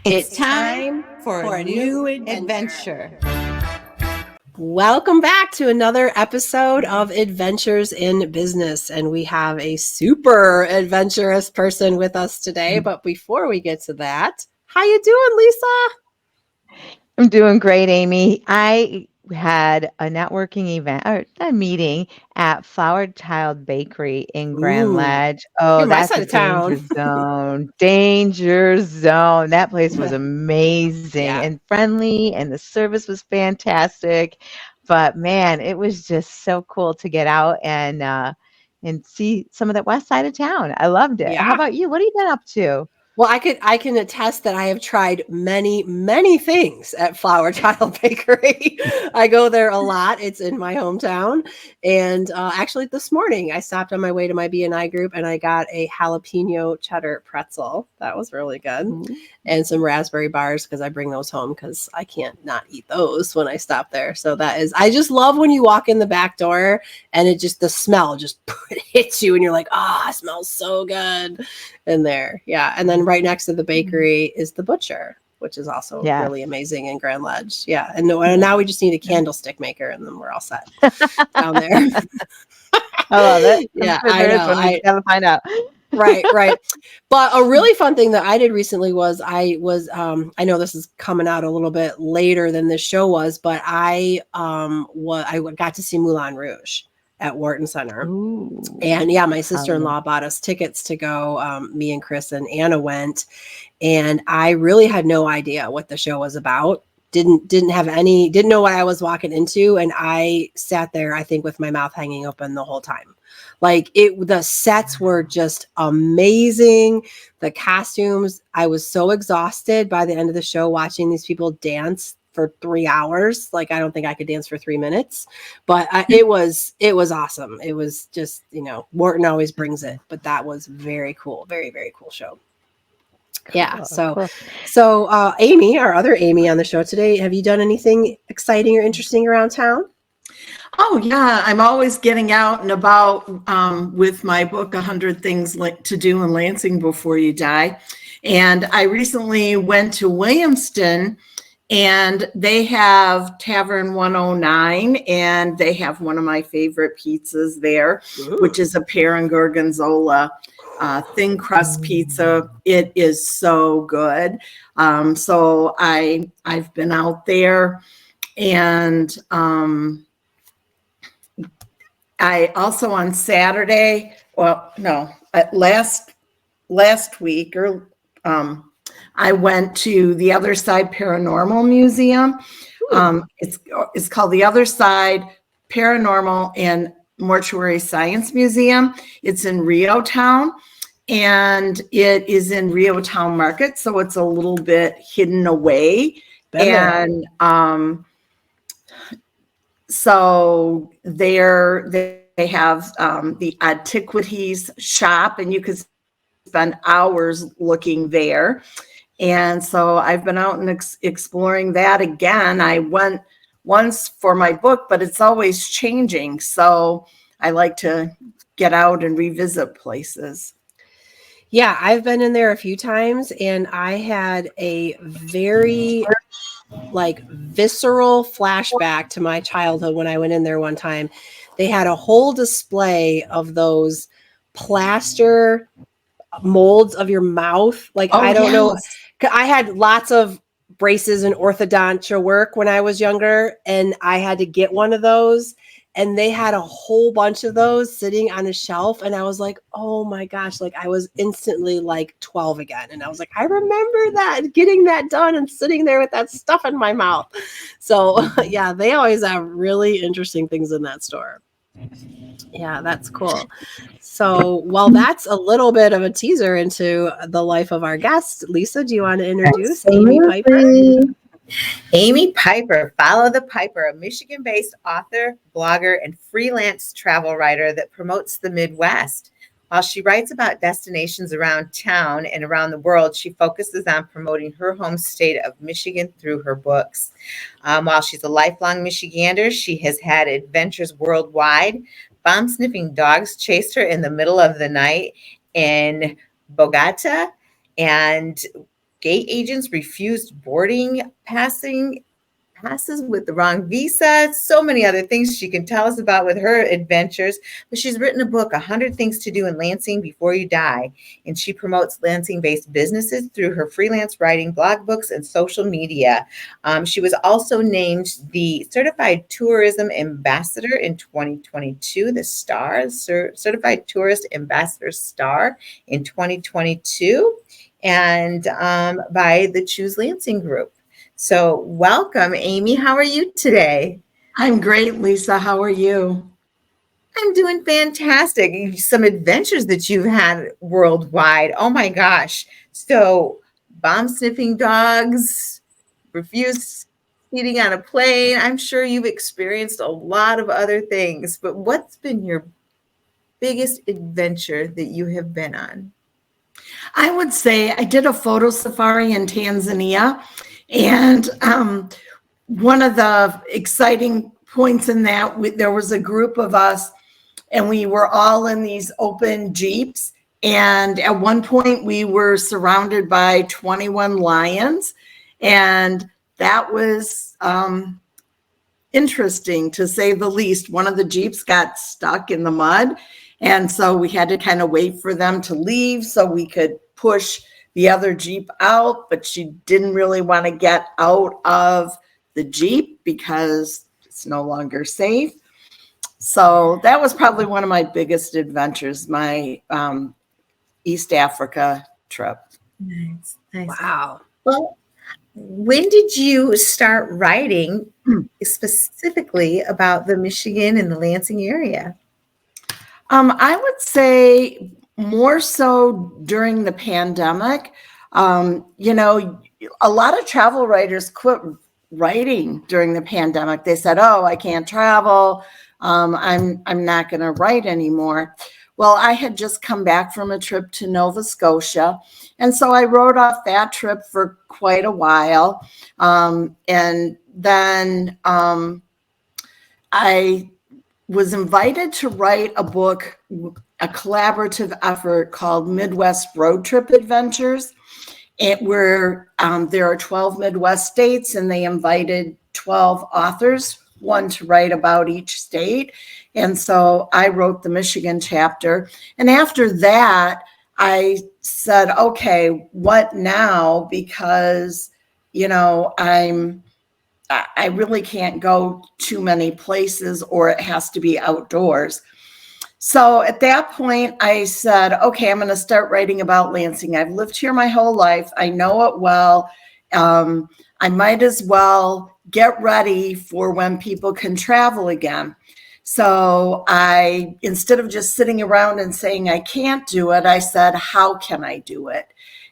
It's time for a new adventure. Welcome back to another episode of Adventures in Business. And we have a super adventurous person with us today. But before we get to that, how you doing, Lisa? I'm doing great, Amy. I had a networking event or a meeting at Flower Child Bakery in Grand Ooh, Ledge. Oh, you're my that's side a of town. danger zone. Danger zone. That place was amazing Yeah. and friendly, and the service was fantastic. But man, it was just so cool to get out and see some of that west side of town. I loved it. How Yeah. about you? What have you been up to? Well, I can attest that I have tried many things at Flower Child Bakery. I go there a lot. It's in my hometown. And actually this morning I stopped on my way to my BNI group and I got a jalapeno cheddar pretzel. That was really good. And some raspberry bars because I bring those home because I can't not eat those when I stop there. So I just love when you walk in the back door and the smell just hits you and you're like, it smells so good in there. Yeah. And then right next to the bakery is the butcher, which is also really amazing in Grand Ledge. Yeah. And now we just need a candlestick maker and then we're all set down there. I love it. Yeah, I know. We just gotta find out. Right. But a really fun thing that I did recently was I know this is coming out a little bit later than this show was, but I got to see Moulin Rouge at Wharton Center. Ooh. And yeah, my sister-in-law bought us tickets to go. Me and Chris and Anna went, and I really had no idea what the show was about. Didn't know what I was walking into. And I sat there, I think, with my mouth hanging open the whole time. Like the sets were just amazing. The costumes, I was so exhausted by the end of the show watching these people dance for 3 hours. Like, I don't think I could dance for 3 minutes, but it was awesome. It was just, Wharton always brings it, but that was very cool. Very, very cool show. Yeah. So Amy, our other Amy on the show today, have you done anything exciting or interesting around town? Oh, yeah. I'm always getting out and about with my book, 100 Things to Do in Lansing Before You Die. And I recently went to Williamston, and they have Tavern 109, and they have one of my favorite pizzas there, which is a pear and gorgonzola thin crust pizza. It is so good. So I've been out there, and I also on Saturday, last week I went to the Other Side Paranormal Museum. It's called the Other Side Paranormal and Mortuary Science Museum. It's in Rio Town, and it is in Rio Town Market, so it's a little bit hidden away. And so they have the antiquities shop, and you could spend hours looking there. And so I've been out and exploring that again. I went once for my book, but it's always changing. So I like to get out and revisit places. Yeah, I've been in there a few times, and I had a very visceral flashback to my childhood when I went in there one time. They had a whole display of those plaster molds of your mouth. I don't know. I had lots of braces and orthodontia work when I was younger, and I had to get one of those. And they had a whole bunch of those sitting on a shelf. And I was like, oh my gosh, I was instantly 12 again. And I was like, I remember that, getting that done and sitting there with that stuff in my mouth. So yeah, they always have really interesting things in that store. Yeah, that's cool. So, that's a little bit of a teaser into the life of our guest. Lisa, do you want to introduce Amy Piper? Amy Piper, Follow the Piper, a Michigan-based author, blogger, and freelance travel writer that promotes the Midwest. While she writes about destinations around town and around the world, she focuses on promoting her home state of Michigan through her books. While she's a lifelong Michigander, she has had adventures worldwide. Bomb-sniffing dogs chased her in the middle of the night in Bogota, and gate agents refused boarding passes with the wrong visa, so many other things she can tell us about with her adventures. But she's written a book, 100 Things to Do in Lansing Before You Die, and she promotes Lansing-based businesses through her freelance writing, blog books, and social media. She was also named the Certified Tourism Ambassador in 2022, the STAR, Certified Tourist Ambassador STAR in 2022, and by the Choose Lansing group. So welcome, Amy. How are you today? I'm great, Lisa. How are you? I'm doing fantastic. Some adventures that you've had worldwide. Oh my gosh. So bomb-sniffing dogs, refused seating on a plane. I'm sure you've experienced a lot of other things, but what's been your biggest adventure that you have been on? I would say I did a photo safari in Tanzania, and one of the exciting points in that, there was a group of us, and we were all in these open Jeeps. And at one point, we were surrounded by 21 lions, and that was interesting, to say the least. One of the Jeeps got stuck in the mud, and so we had to kind of wait for them to leave so we could push the other Jeep out, but she didn't really want to get out of the Jeep because it's no longer safe. So that was probably one of my biggest adventures, my East Africa trip. Nice. Wow. Well, when did you start writing specifically about the Michigan and the Lansing area? I would say more so during the pandemic. You know, a lot of travel writers quit writing during the pandemic. They said, "Oh, I can't travel. I'm not going to write anymore." Well, I had just come back from a trip to Nova Scotia, and so I wrote off that trip for quite a while, and then I was invited to write a book, a collaborative effort called Midwest Road Trip Adventures, where there are 12 Midwest states, and they invited 12 authors, one to write about each state. And so I wrote the Michigan chapter. And after that, I said, okay, what now? Because, you know, I really can't go too many places, or it has to be outdoors. So at that point, I said, okay, I'm going to start writing about Lansing. I've lived here my whole life. I know it well. I might as well get ready for when people can travel again. So instead of just sitting around and saying I can't do it, I said, how can I do it?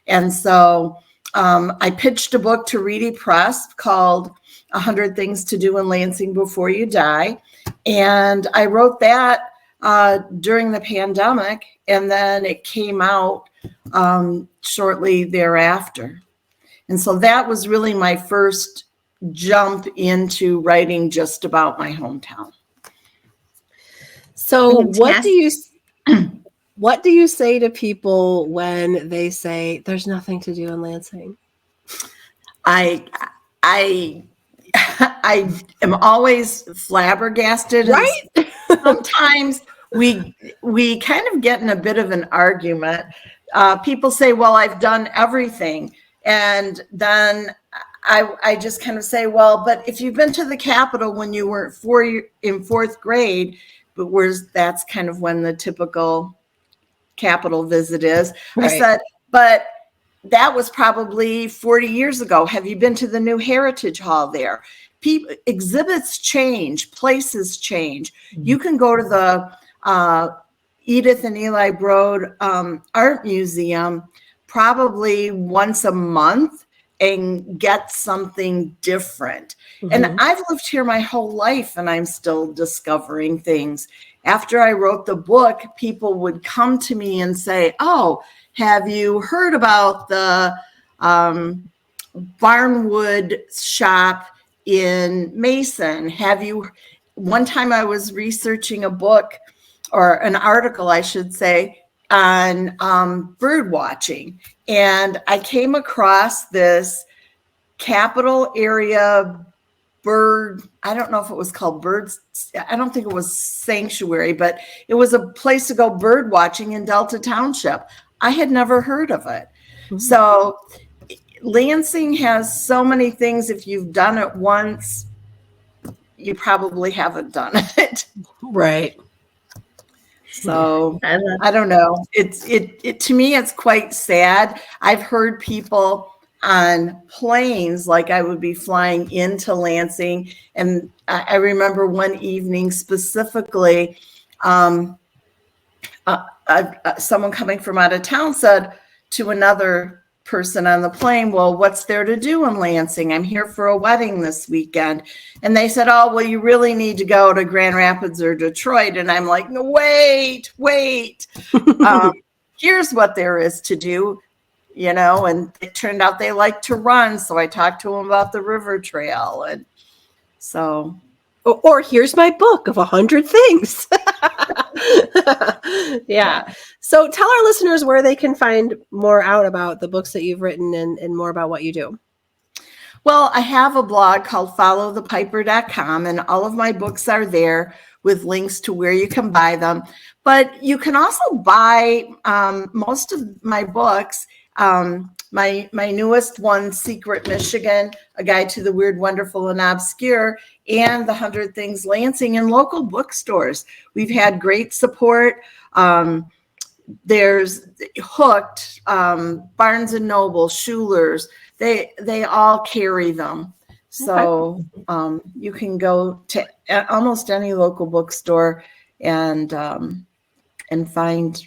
And so I pitched a book to Reedy Press called 100 Things to Do in Lansing Before You Die. And I wrote that during the pandemic, and then it came out shortly thereafter. And so that was really my first jump into writing just about my hometown. So what do you say to people when they say there's nothing to do in Lansing? I am always flabbergasted. Right? Sometimes we kind of get in a bit of an argument. People say, well, I've done everything. And then I just kind of say, well, but if you've been to the Capitol when you were in fourth grade, but that's kind of when the typical Capitol visit is. Right. I said, but that was probably 40 years ago. Have you been to the new Heritage Hall there? Exhibits change, places change. Mm-hmm. You can go to the Edith and Eli Broad Art Museum probably once a month and get something different. Mm-hmm. And I've lived here my whole life, and I'm still discovering things. After I wrote the book, people would come to me and say, oh, have you heard about the Barnwood shop in Mason? One time I was researching a book, or an article, I should say, on bird watching, and I came across this capital area bird, I don't know if it was called birds, I don't think it was sanctuary, but it was a place to go bird watching in Delta Township. I had never heard of it. Mm-hmm. So Lansing has so many things. If you've done it once, you probably haven't done it. Right. So I don't know. It to me, it's quite sad. I've heard people on planes, like I would be flying into Lansing, and I remember one evening specifically, someone coming from out of town said to another person on the plane, well, what's there to do in Lansing? I'm here for a wedding this weekend. And they said, oh, well, you really need to go to Grand Rapids or Detroit. And I'm like, no, wait. Here's what there is to do, you know, and it turned out they like to run. So I talked to them about the river trail. And so. Or here's my book of 100 things. Yeah. So tell our listeners where they can find more out about the books that you've written and more about what you do. Well, I have a blog called followthepiper.com, and all of my books are there with links to where you can buy them. But you can also buy most of my books. My newest one, Secret Michigan, A Guide to the Weird, Wonderful, and Obscure, and The 100 Things Lansing in local bookstores. We've had great support. There's Hooked, Barnes and Noble, Schuler's. They all carry them. So you can go to almost any local bookstore and find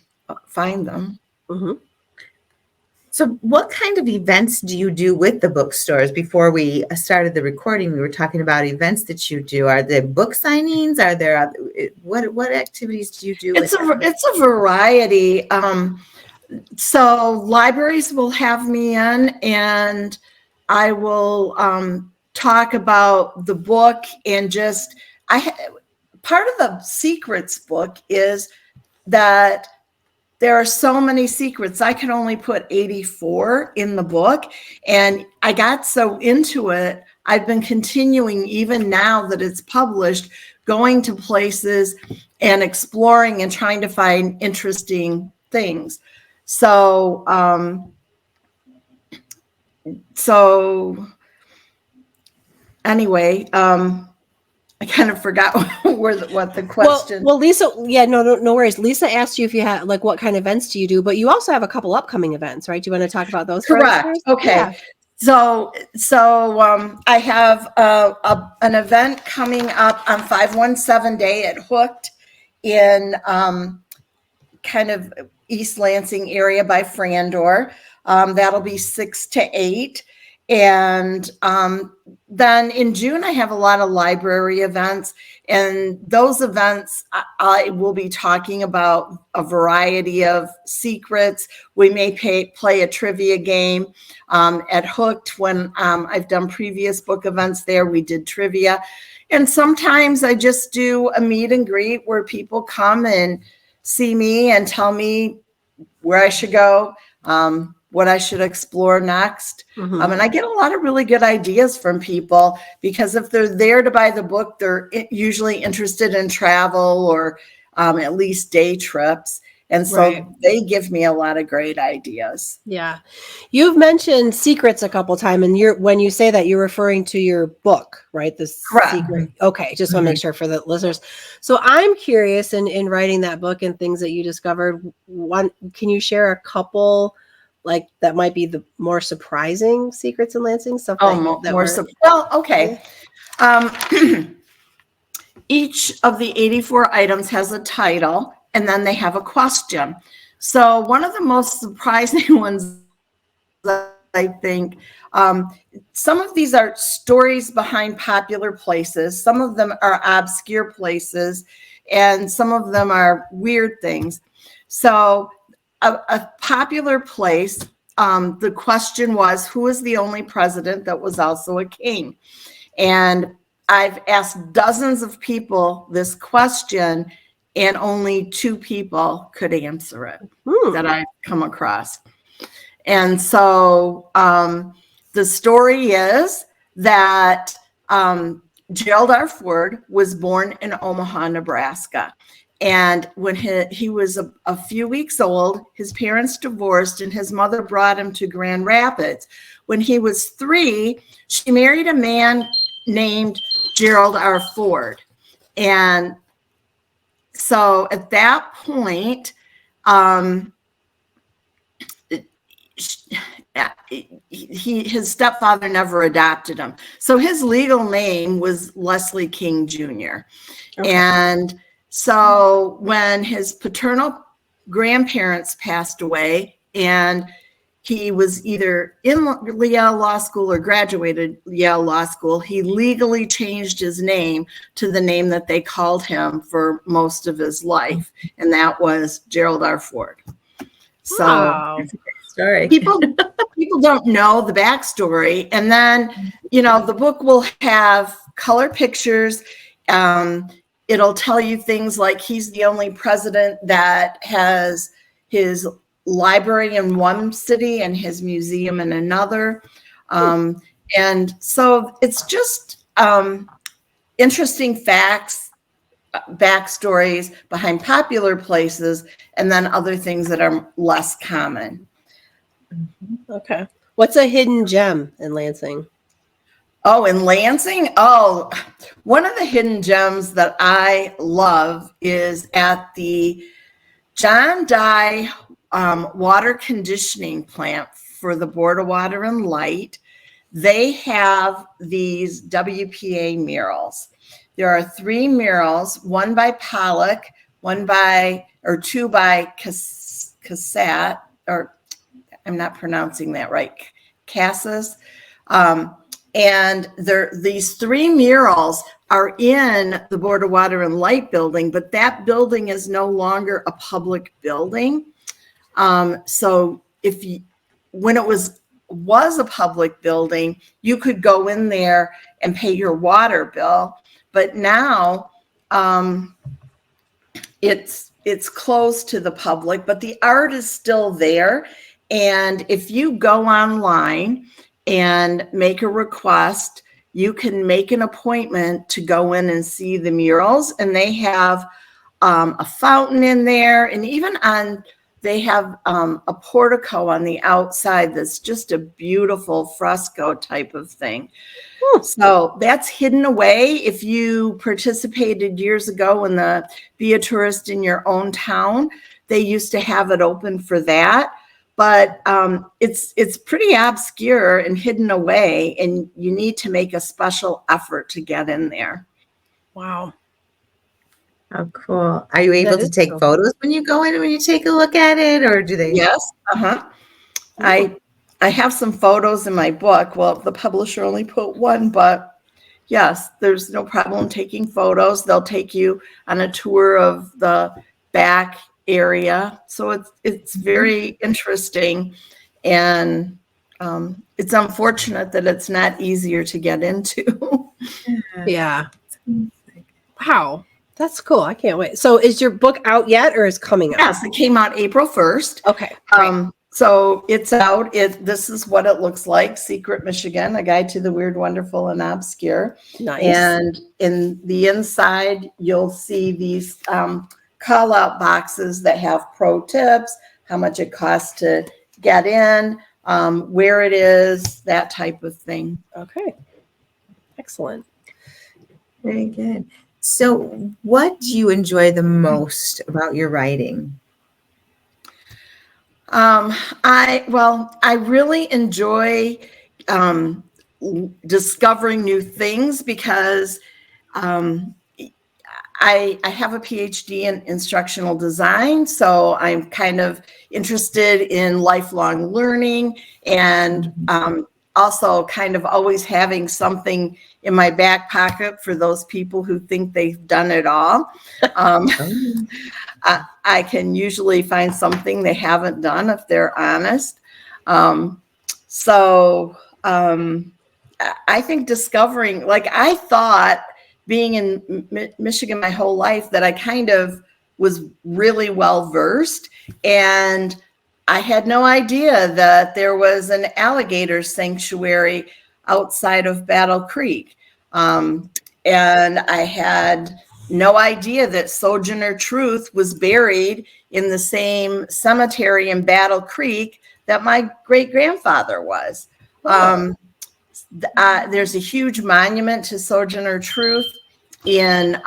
them. Mm-hmm. So what kind of events do you do with the bookstores? Before we started the recording, we were talking about events that you do. Are there book signings? Are there what activities do you do? It's a variety. So libraries will have me in, and I will talk about the book, and just part of the secrets book is that there are so many secrets. I can only put 84 in the book. And I got so into it, I've been continuing, even now that it's published, going to places and exploring and trying to find interesting things. So, anyway, I kind of forgot what the question. Well, Lisa, yeah, no worries. Lisa asked you if you had, like, what kind of events do you do? But you also have a couple upcoming events, right? Do you want to talk about those? Correct. Okay. Yeah. So I have an event coming up on 517 Day at Hooked in kind of East Lansing area by Frandor. That'll be 6 to 8. And then in June, I have a lot of library events, and those events, I will be talking about a variety of secrets. We may play a trivia game at Hooked. When I've done previous book events there, we did trivia. And sometimes I just do a meet and greet where people come and see me and tell me where I should go, what I should explore next. Mm-hmm. And I get a lot of really good ideas from people, because if they're there to buy the book, they're usually interested in travel or at least day trips. And so they give me a lot of great ideas. Yeah. You've mentioned secrets a couple of times, and when you say that, you're referring to your book, right? The secret. Okay. Just want to make sure for the listeners. So I'm curious in writing that book and things that you discovered. Can you share a couple, like, that might be the more surprising secrets in Lansing? Stuff okay. Each of the 84 items has a title, and then they have a question. So one of the most surprising ones, I think, some of these are stories behind popular places. Some of them are obscure places, and some of them are weird things. So a popular place, the question was, who is the only president that was also a king? And I've asked dozens of people this question, and only 2 people could answer it that I've come across. And so the story is that Gerald R. Ford was born in Omaha, Nebraska. And when he was a few weeks old, his parents divorced and his mother brought him to Grand Rapids. When he was 3, she married a man named Gerald R. Ford. And so at that point, his stepfather never adopted him. So his legal name was Leslie King Jr. Okay. And so when his paternal grandparents passed away and he was either in Yale Law School or graduated Yale Law School, he legally changed his name to the name that they called him for most of his life. And that was Gerald R. Ford. So wow. Story. People don't know the backstory. And then, you know, the book will have color pictures. It'll tell you things like he's the only president that has his library in one city and his museum in another. And so it's just interesting facts, backstories behind popular places, and then other things that are less common. Okay. What's a hidden gem in Lansing? Oh, in Lansing? Oh, one of the hidden gems that I love is at the John Dye water conditioning plant for the Board of Water and Light. They have these WPA murals. There are 3 murals, one by Pollock, two by Cassatt, or I'm not pronouncing that right, Cassis. And these 3 murals are in the Board of Water and Light building, but that building is no longer a public building. So when it was a public building, you could go in there and pay your water bill. But now it's closed to the public, but the art is still there. And if you go online and make a request, you can make an appointment to go in and see the murals. And they have a fountain in there, and even they have a portico on the outside that's just a beautiful fresco type of thing. So that's hidden away. If you participated years ago in the Be a Tourist in Your Own Town, they used to have it open for that. But it's pretty obscure and hidden away, and you need to make a special effort to get in there. Wow. Oh, cool. Are you able to take photos when you go in and when you take a look at it, or do they? Yes. I have some photos in my book. Well, the publisher only put 1, but yes, there's no problem taking photos. They'll take you on a tour of the back area. So it's very interesting, and it's unfortunate that it's not easier to get into. Yeah. Wow. That's cool. I can't wait. So is your book out yet, or is coming out? Yes, it came out April 1st. Okay. So it's out. This is what it looks like. Secret Michigan, A Guide to the Weird, Wonderful, and Obscure. Nice. And in the inside, you'll see these call out boxes that have pro tips, how much it costs to get in, where it is, that type of thing. Okay. Excellent. Very good. So what do you enjoy the most about your writing? I really enjoy discovering new things because I have a Ph.D. in instructional design, so I'm kind of interested in lifelong learning, and also kind of always having something in my back pocket for those people who think they've done it all. I can usually find something they haven't done if they're honest. So I think discovering, like I thought being in Michigan my whole life that I kind of was really well versed, and I had no idea that there was an alligator sanctuary outside of Battle Creek. And I had no idea that Sojourner Truth was buried in the same cemetery in Battle Creek that my great-grandfather was. There's a huge monument to Sojourner Truth in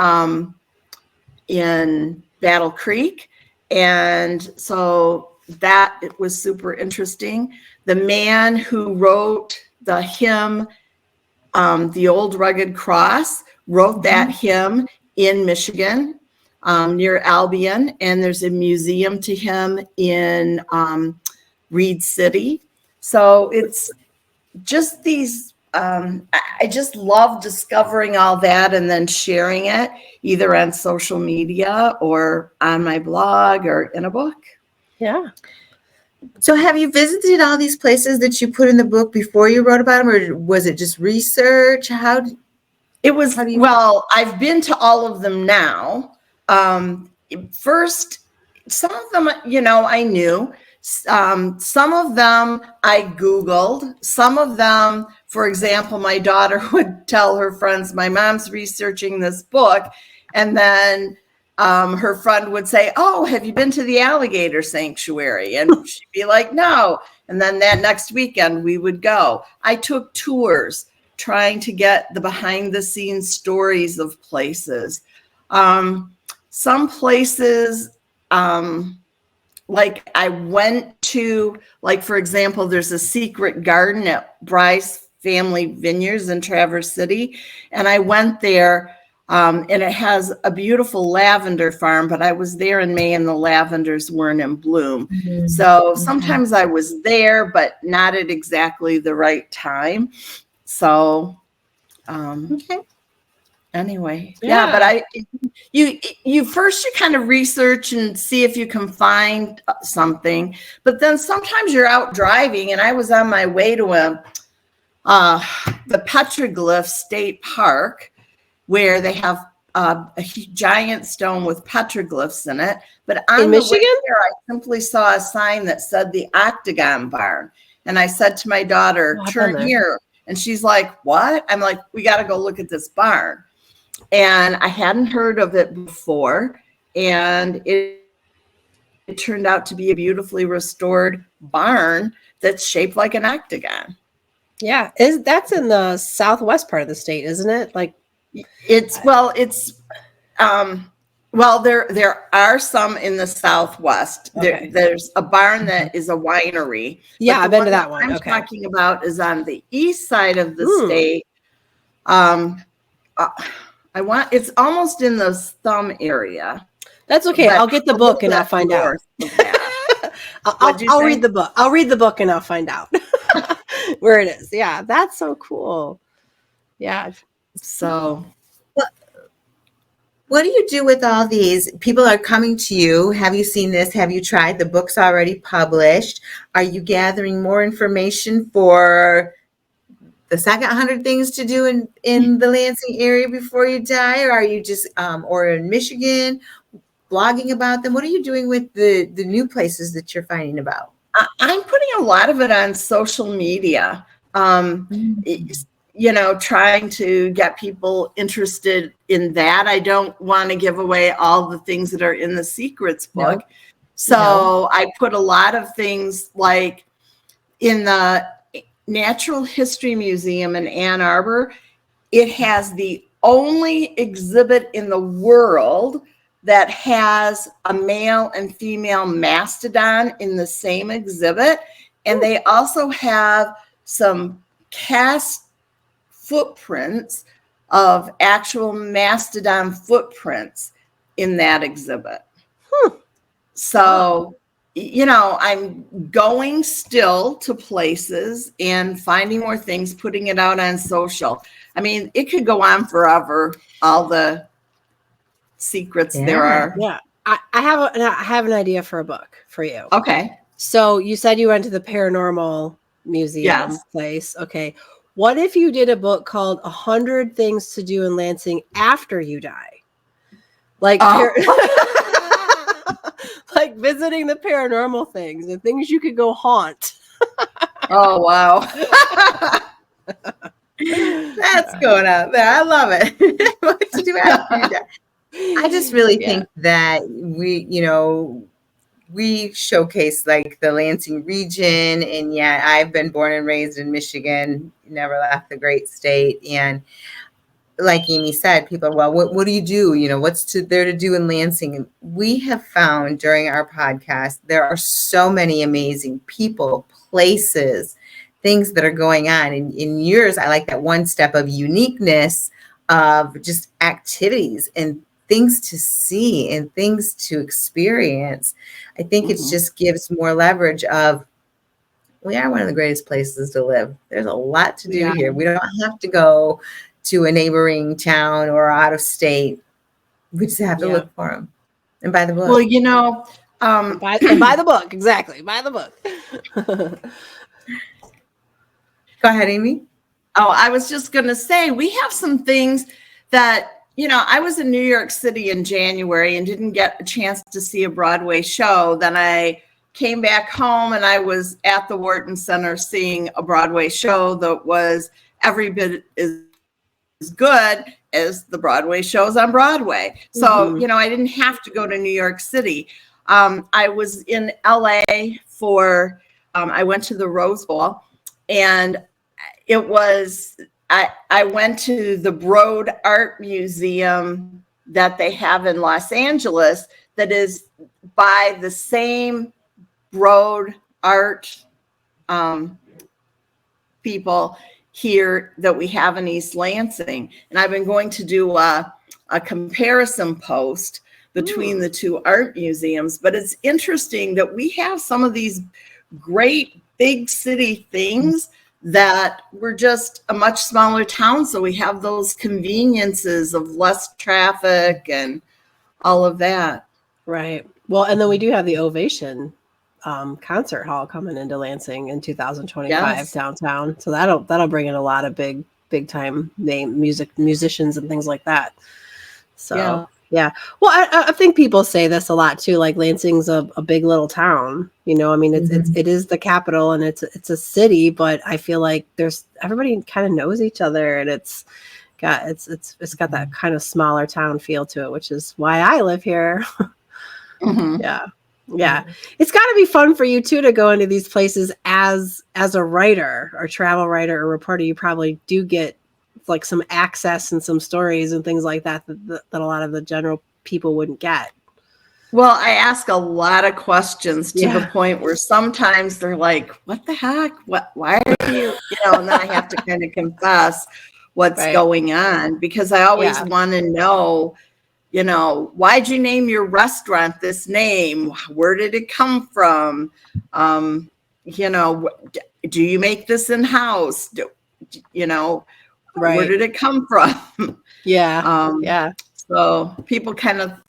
Battle Creek. And so that it was super interesting. The man who wrote the hymn, The Old Rugged Cross, wrote that hymn in Michigan, near Albion. And there's a museum to him in Reed City. So it's just these, I just love discovering all that and then sharing it either on social media or on my blog or in a book. Yeah. So have you visited all these places that you put in the book before you wrote about them, or was it just research? Well, I've been to all of them now. First, some of them, I knew. Some of them I Googled. Some of them, for example, my daughter would tell her friends, my mom's researching this book. And then her friend would say, oh, have you been to the alligator sanctuary? And she'd be like, no. And then that next weekend we would go. I took tours trying to get the behind the scenes stories of places. Some places, like I went to, like, for example, there's a secret garden at Bryce Family Vineyards in Traverse City. And I went there, and it has a beautiful lavender farm, but I was there in May and the lavenders weren't in bloom. Mm-hmm. So sometimes I was there, but not at exactly the right time. So, anyway, yeah, but you first kind of research and see if you can find something, but then sometimes you're out driving, and I was on my way to the Petroglyph State Park, where they have a giant stone with petroglyphs in it. But on the way there, I simply saw a sign that said the Octagon Barn, and I said to my daughter, "Turn here." And she's like, what? I'm like, we got to go look at this barn. And I hadn't heard of it before. And it turned out to be a beautifully restored barn that's shaped like an octagon. Yeah. That's in the southwest part of the state, isn't it? Like there are some in the southwest. Okay. There's a barn that is a winery. Yeah, I've been to that one. I'm talking about is on the east side of the state. It's almost in the Thumb area. That's okay. I'll get the book and I'll find out. I'll read the book. I'll read the book and I'll find out where it is. Yeah, that's so cool. Yeah. So what do you do with all these? People are coming to you. Have you seen this? Have you tried? The book's already published. Are you gathering more information for the second 100 things to do in the Lansing area before you die? Or are you just, or in Michigan, blogging about them? What are you doing with the new places that you're finding about? I'm putting a lot of it on social media. Trying to get people interested in that. I don't want to give away all the things that are in the secrets book. No. So I put a lot of things, like in the Natural History Museum in Ann Arbor, it has the only exhibit in the world that has a male and female mastodon in the same exhibit. And they also have some cast footprints of actual mastodon footprints in that exhibit. So, I'm going still to places and finding more things, putting it out on social. I mean, it could go on forever, all the secrets there are. Yeah. I have an idea for a book for you. Okay. So you said you went to the paranormal museum place. Okay. What if you did a book called 100 Things to Do in Lansing After You Die? Like, like visiting the paranormal things and things you could go haunt. Oh, wow. That's going out there. I love it. What to do after you die. I just really think that we showcase like the Lansing region, and yet I've been born and raised in Michigan, never left the great state. And like Amy said, people are, well, what do you do? What's there to do in Lansing? And we have found during our podcast, there are so many amazing people, places, things that are going on. In yours, I like that one step of uniqueness of just activities and things to see and things to experience. I think it just gives more leverage of, we are one of the greatest places to live. There's a lot to do here. We don't have to go to a neighboring town or out of state. We just have to look for them and buy the book. Well, buy the book. Exactly. Buy the book. Go ahead, Amy. Oh, I was just going to say, we have some things that, I was in New York City in January and didn't get a chance to see a Broadway show. Then I came back home and I was at the Wharton Center seeing a Broadway show that was every bit as good as the Broadway shows on Broadway. So, I didn't have to go to New York City. I was in LA for, I went to the Rose Bowl, and it was, I went to the Broad Art Museum that they have in Los Angeles that is by the same Broad Art people here that we have in East Lansing. And I've been going to do a comparison post between the two art museums. But it's interesting that we have some of these great big city things that we're just a much smaller town. So we have those conveniences of less traffic and all of that. Right. Well, and then we do have the Ovation concert hall coming into Lansing in 2025 downtown. So that'll bring in a lot of big time name musicians and things like that. So yeah. Well, I think people say this a lot too. Like Lansing's a big little town. I mean, it is the capital and it's a city, but I feel like everybody kind of knows each other, and it's got that kind of smaller town feel to it, which is why I live here. Yeah. It's got to be fun for you too to go into these places as a writer or travel writer or reporter. You probably do get like some access and some stories and things like that a lot of the general people wouldn't get. Well, I ask a lot of questions to the point where sometimes they're like, what the heck? Why are you, and then I have to kind of confess what's going on, because I always want to know, why'd you name your restaurant this name? Where did it come from? Do you make this in-house? Where did it come from? So people kind of,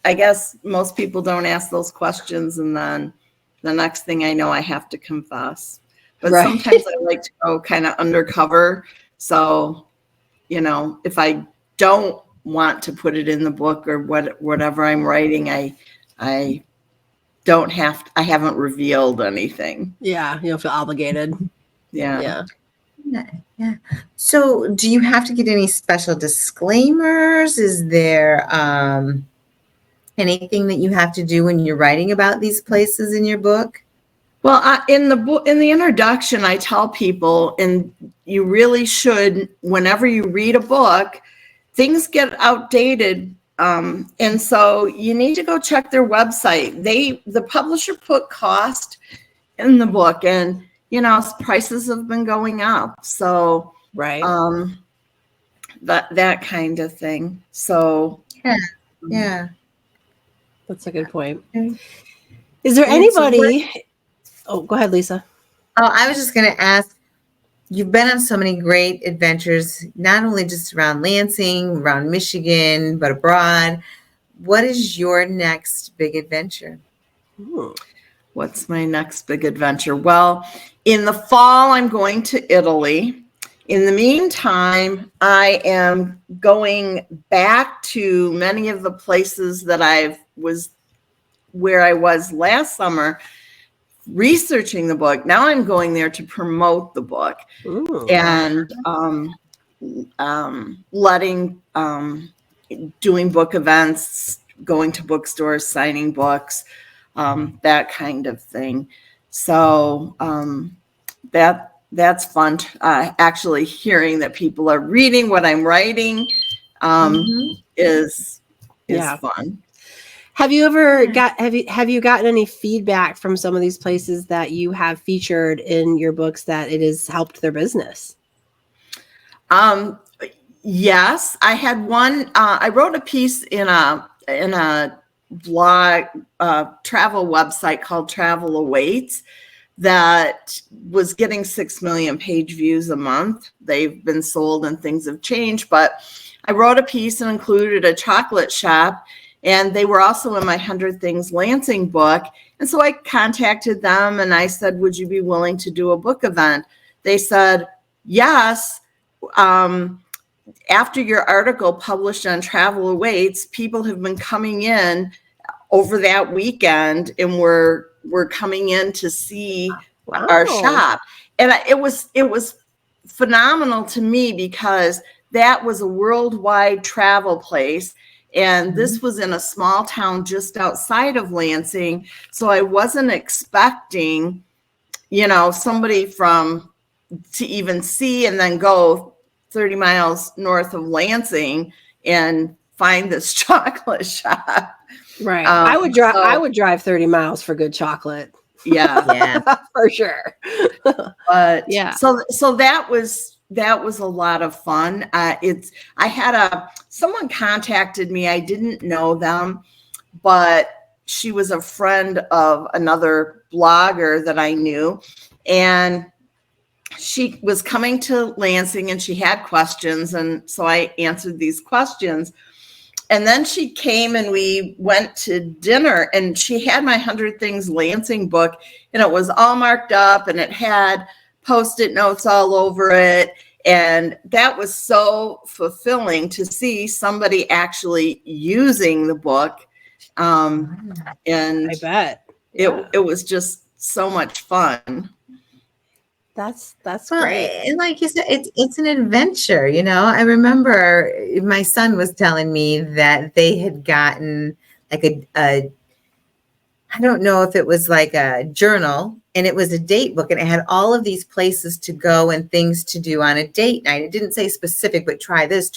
I guess most people don't ask those questions, and then the next thing I know, I have to confess. But sometimes I like to go kind of undercover. So, if I don't want to put it in the book or whatever I'm writing, I haven't revealed anything. Yeah, you don't feel obligated. Yeah. So do you have to get any special disclaimers? Is there anything that you have to do when you're writing about these places in your book? Well, in the book, in the introduction, I tell people, and you really should, whenever you read a book, things get outdated. And so you need to go check their website. The publisher put cost in the book, and prices have been going up. So that kind of thing. So yeah. That's a good point. Is there anybody? Oh, go ahead, Lisa. Oh, I was just going to ask, you've been on so many great adventures, not only just around Lansing, around Michigan, but abroad. What is your next big adventure? What's my next big adventure? Well, in the fall, I'm going to Italy. In the meantime, I am going back to many of the places that I was where I was last summer researching the book. Now I'm going there to promote the book. Ooh. And doing book events, going to bookstores, signing books, that kind of thing. So that's fun. Actually hearing that people are reading what I'm writing is fun. Have you ever have you gotten any feedback from some of these places that you have featured in your books that it has helped their business? Yes, I had one. I wrote a piece in a blog travel website called Travel Awaits that was getting 6 million page views a month. They've been sold and things have changed, but I wrote a piece and included a chocolate shop, and they were also in my 100 Things Lansing book. And so I contacted them and I said, would you be willing to do a book event? They said, yes. After your article published on Travel Awaits, people have been coming in over that weekend and we're coming in to see our shop. And it was phenomenal to me because that was a worldwide travel place. And this was in a small town just outside of Lansing. So I wasn't expecting, somebody to even see and then go 30 miles north of Lansing and find this chocolate shop. Right. I would drive 30 miles for good chocolate. Yeah. For sure. But yeah. So that was a lot of fun. Someone contacted me. I didn't know them, but she was a friend of another blogger that I knew. And she was coming to Lansing and she had questions. And so I answered these questions. And then she came and we went to dinner and she had my 100 Things Lansing book and it was all marked up and it had Post-it notes all over it. And that was so fulfilling to see somebody actually using the book. And I bet it was just so much fun. That's great. And like you said, it's an adventure, I remember my son was telling me that they had gotten like I don't know if it was like a journal, and it was a date book, and it had all of these places to go and things to do on a date night. It didn't say specific, but try this.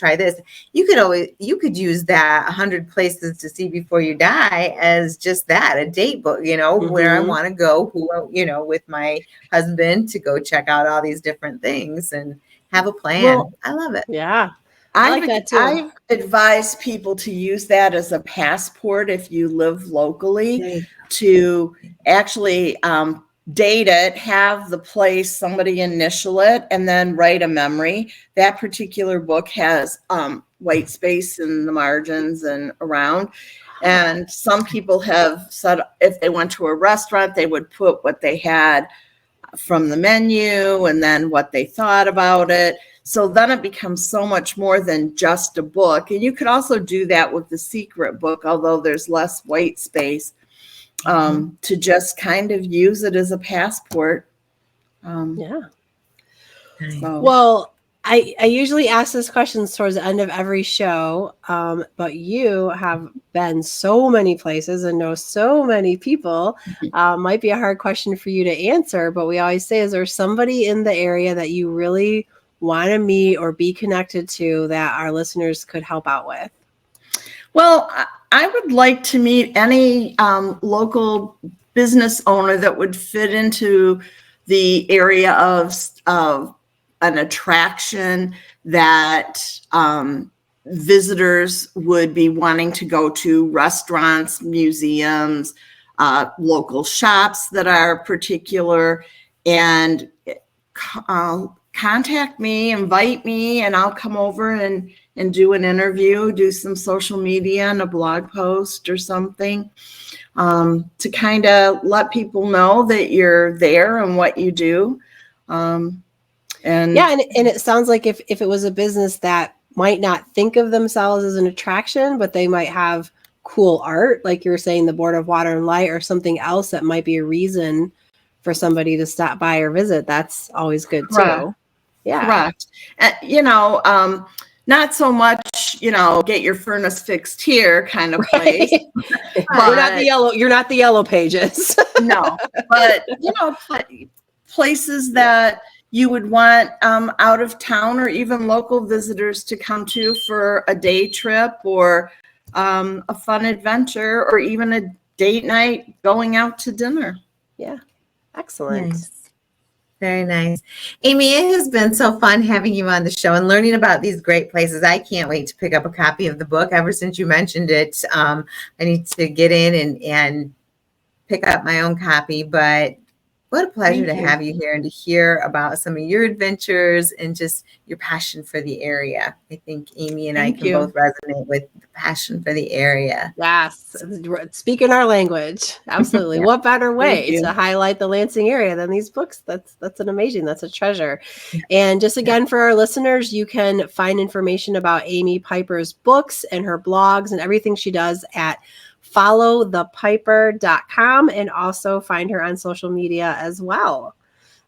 You could use that 100 places to see before you die as just that, a date book, where I want to go, with my husband to go check out all these different things and have a plan. Well, I love it. Yeah. I like that too. I've advised people to use that as a passport if you live locally, to actually date it, have the place, somebody initial it, and then write a memory. That particular book has white space in the margins and around. And some people have said if they went to a restaurant, they would put what they had from the menu and then what they thought about it. So then it becomes so much more than just a book. And you could also do that with the secret book, although there's less white space, to just kind of use it as a passport. Yeah. So. Well, I usually ask this question towards the end of every show, but you have been so many places and know so many people. Might be a hard question for you to answer, but we always say, is there somebody in the area that you really want to meet or be connected to that our listeners could help out with? Well, I would like to meet any local business owner that would fit into the area of an attraction that visitors would be wanting to go to, restaurants, museums, local shops that are particular, and contact me, invite me, and I'll come over and do an interview, do some social media and a blog post or something, to kind of let people know that you're there and what you do. And it sounds like if it was a business that might not think of themselves as an attraction, but they might have cool art, like you were saying, the Board of Water and Light, or something else that might be a reason for somebody to stop by or visit, that's always good Correct. too. Yeah. Correct. Not so much, get your furnace fixed here kind of place. You're not the Yellow Pages. No, but places that you would want out of town or even local visitors to come to for a day trip or a fun adventure or even a date night going out to dinner. Yeah. Excellent. Nice. Very nice. Amy, it has been so fun having you on the show and learning about these great places. I can't wait to pick up a copy of the book. Ever since you mentioned it, I need to get in and pick up my own copy. But what a pleasure to have you here and to hear about some of your adventures and just your passion for the area. I think Amy and I can both resonate with the passion for the area. Yes. Speaking our language. Absolutely. Yeah. What better way to highlight the Lansing area than these books? That's a treasure. And just again, for our listeners, you can find information about Amy Piper's books and her blogs and everything she does at followthepiper.com, and also find her on social media as well.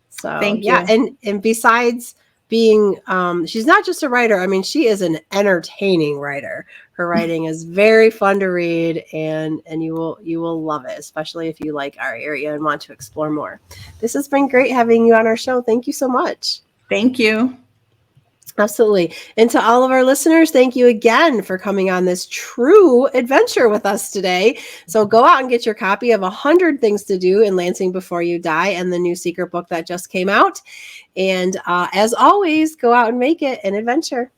So thank you. And besides being, she's not just a writer. I mean, she is an entertaining writer. Her writing is very fun to read, and you will love it, especially if you like our area and want to explore more. This has been great having you on our show. Thank you so much. Thank you. Absolutely. And to all of our listeners, thank you again for coming on this true adventure with us today. So go out and get your copy of 100 Things to Do in Lansing Before You Die and the new secret book that just came out. And as always, go out and make it an adventure.